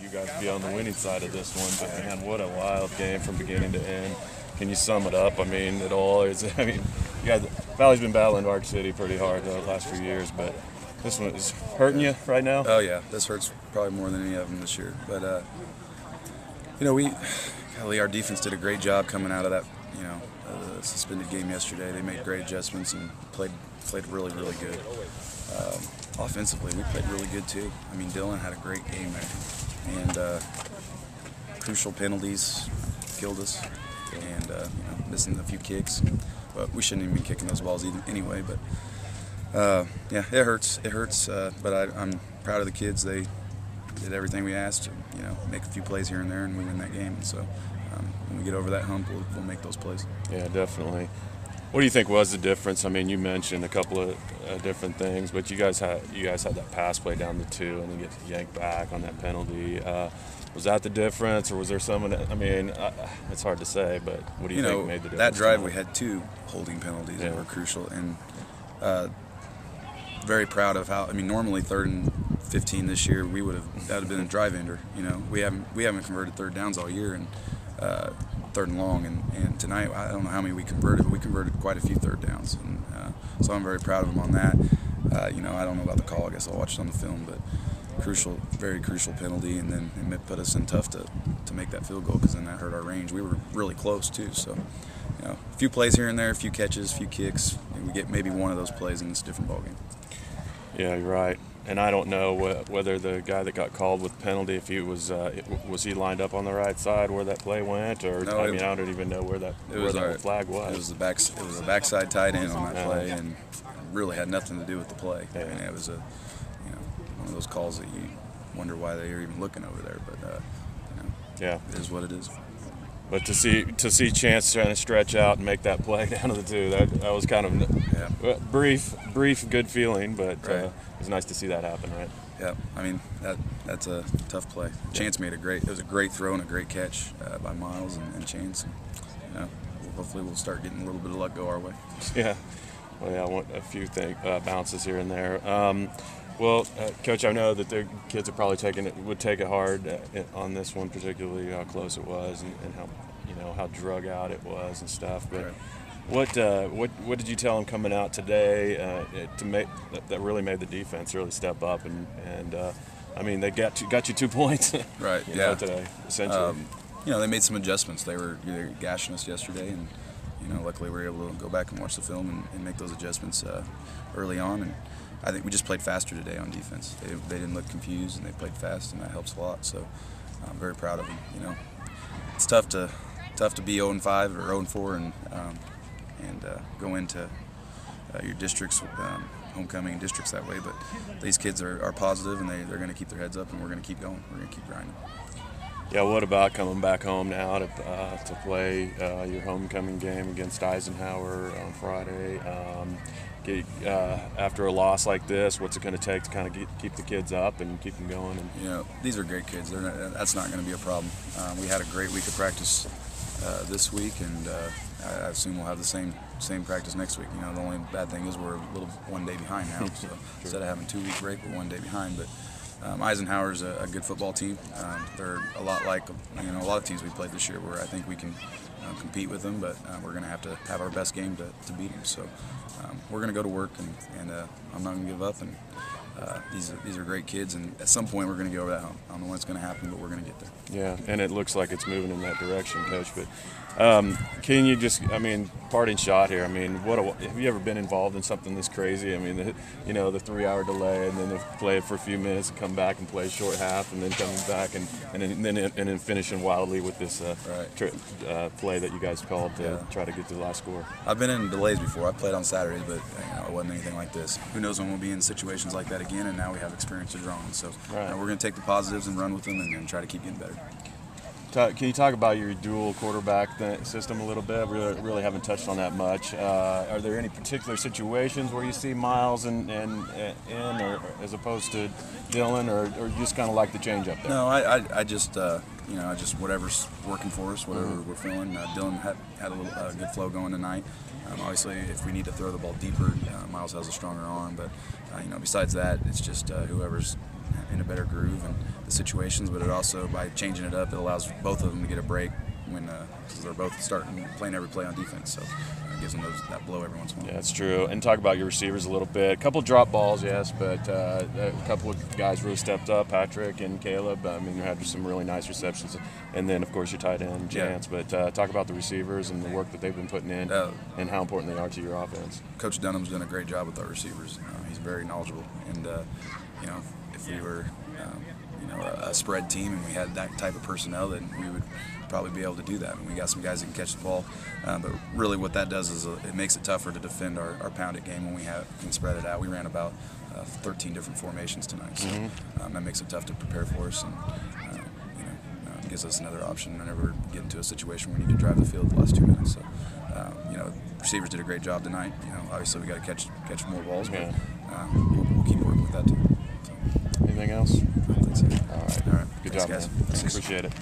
you guys be on the winning side of this one. But man, what a wild game from beginning to end. Can you sum it up? I mean, it all is. I mean, you guys, Valley's been battling Ark City pretty hard the last few years, but this one is hurting you right now. Oh yeah, this hurts probably more than any of them this year. But our defense did a great job coming out of that, the suspended game yesterday. They made great adjustments and played really, really good. Offensively, we played really good too. I mean, Dylan had a great game there, and crucial penalties killed us, and missing a few kicks. But we shouldn't even be kicking those balls anyway. But yeah, it hurts. It hurts. But I'm proud of the kids. They did everything we asked to, make a few plays here and there, and we win that game. And so when we get over that hump, we'll make those plays. Yeah, definitely. What do you think was the difference? I mean, you mentioned a couple of different things, but you guys had that pass play down to 2 and then get yanked back on that penalty. Was that the difference, or was there someone? I mean, it's hard to say, but what do you think made the difference? That drive we had 2 holding penalties that were crucial, and very proud of how. I mean, normally 3rd and 15 this year, that would have been a drive ender. We haven't converted 3rd downs all year, and 3rd and long, and tonight I don't know how many we converted, but we converted quite a few 3rd downs, and so I'm very proud of them on that. I don't know about the call. I guess I'll watch it on the film, but crucial, very crucial penalty, and then it put us in tough to make that field goal, because then that hurt our range. We were really close too, so a few plays here and there, a few catches, a few kicks, and we get maybe one of those plays and it's a different ballgame. Yeah, you're right. And I don't know whether the guy that got called with penalty, if he was he lined up on the right side where that play went, or no, I don't even know where that flag was. It was a backside tight end on that play, and really had nothing to do with the play. Yeah. I mean, it was one of those calls that you wonder why they are even looking over there, but yeah, it is what it is. But to see Chance trying to stretch out and make that play down to the 2, that was kind of brief, good feeling, but right. It was nice to see that happen, right? Yeah, I mean that's a tough play. Chance made it was a great throw and a great catch by Miles and Chance. And, hopefully we'll start getting a little bit of luck go our way. Yeah, well, yeah, I want a few bounces here and there. Well, Coach, I know that the kids are probably would take it hard on this one, particularly how close it was and how drug out it was and stuff. But right. what did you tell them coming out today to make that really made the defense really step up and I mean they got you 2 points right today essentially. They made some adjustments. They were gashing us yesterday, and luckily we were able to go back and watch the film and make those adjustments early on. And I think we just played faster today on defense. They didn't look confused, and they played fast, and that helps a lot. So I'm very proud of them. It's tough to be 0-5 or 0-4 and go into your districts, homecoming districts that way. But these kids are positive, and they're going to keep their heads up, and we're going to keep going. We're going to keep grinding. Yeah, what about coming back home now to play your homecoming game against Eisenhower on Friday? After a loss like this, what's it going to take to kind of keep the kids up and keep them going? And these are great kids. That's not going to be a problem. We had a great week of practice this week, and I assume we'll have the same practice next week. The only bad thing is we're a little 1 day behind now. So instead of having a 2-week break, we're 1 day behind. But Eisenhower's a good football team. They're a lot like a lot of teams we played this year, where I think we can compete with them, but we're going to have our best game to beat them. So we're going to go to work, and I'm not going to give up. And these are great kids, and at some point we're going to get over that hump. I don't know when it's going to happen, but we're going to get there. Yeah, and it looks like it's moving in that direction, Coach. But can you just, parting shot here. Have you ever been involved in something this crazy? The 3-hour delay, and then they play it for a few minutes and come back and play a short half, and then coming back and then finishing wildly with this play that you guys called to try to get to the last score. I've been in delays before. I played on Saturdays, but it wasn't anything like this. Who knows when we'll be in situations like that again, and now we have experience to draw on. So we're going to take the positives and run with them and try to keep getting better. Can you talk about your dual quarterback system a little bit? We really haven't touched on that much. Are there any particular situations where you see Miles in or as opposed to Dylan, or just kind of like the change up there? No, I just whatever's working for us, whatever we're feeling. Dylan had a good flow going tonight. Obviously, if we need to throw the ball deeper, Miles has a stronger arm. But besides that, it's just whoever's in a better groove and the situations, but it also, by changing it up, it allows both of them to get a break when because they're both playing every play on defense. So it gives them that blow every once in a while. Yeah, that's true. And talk about your receivers a little bit. A couple drop balls, yes, but a couple of guys really stepped up, Patrick and Caleb. I mean, you had some really nice receptions. And then, of course, your tight end, Jance. Yeah. But talk about the receivers and the work that they've been putting in and how important they are to your offense. Coach Dunham's done a great job with our receivers. He's very knowledgeable. And, if we were a spread team and we had that type of personnel, then we would probably be able to do that. And we got some guys that can catch the ball, but really what that does is it makes it tougher to defend our pounded game when we can spread it out. We ran about 13 different formations tonight, so that makes it tough to prepare for us, and gives us another option whenever we get into a situation where we need to drive the field the last 2 minutes. So, receivers did a great job tonight. Obviously we got to catch more balls, but we'll keep working with that too. So. Anything else? That's it. All right. All right. Good Thanks, job, guys. man. Appreciate it.